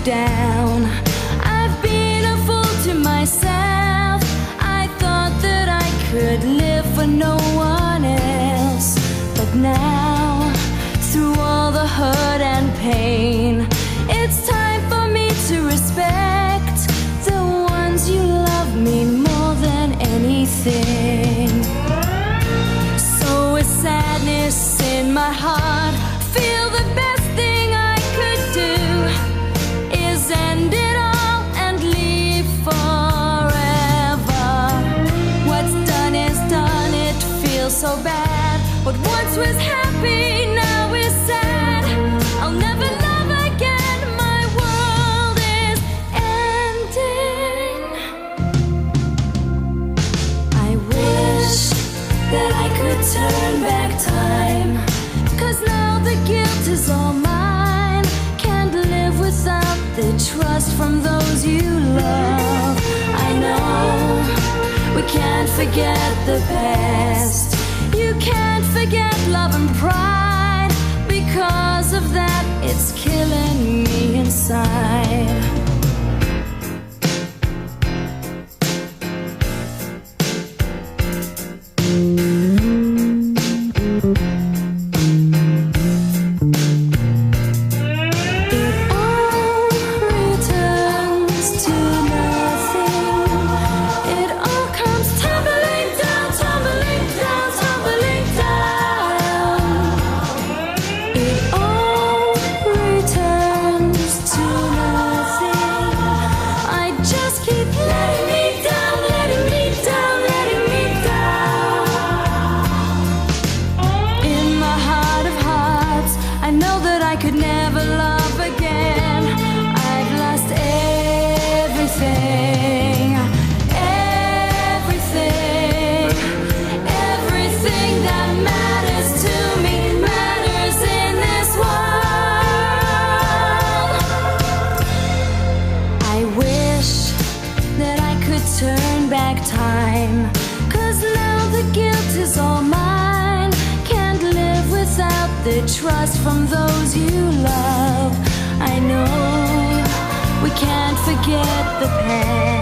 down. I've been a fool to myself. I thought that I could live for no one else. But now, through all the hurt and pain, it's time for me to respect the ones you love me more than anything. So with sadness in my heart, feel the best thing I could do is end it all and leave forever. What's done is done, it feels so bad. What once was happy now is sad. I'll never love again, my world is ending. I wish that I could turn back time, 'cause now the guilt is all mine. Can't live without the trust from those you love. I know we can't forget the past. You can't forget love and pride. Because of that, it's killing me inside. Turn back time, 'cause now the guilt is all mine. Can't live without the trust from those you love. I know we can't forget the past.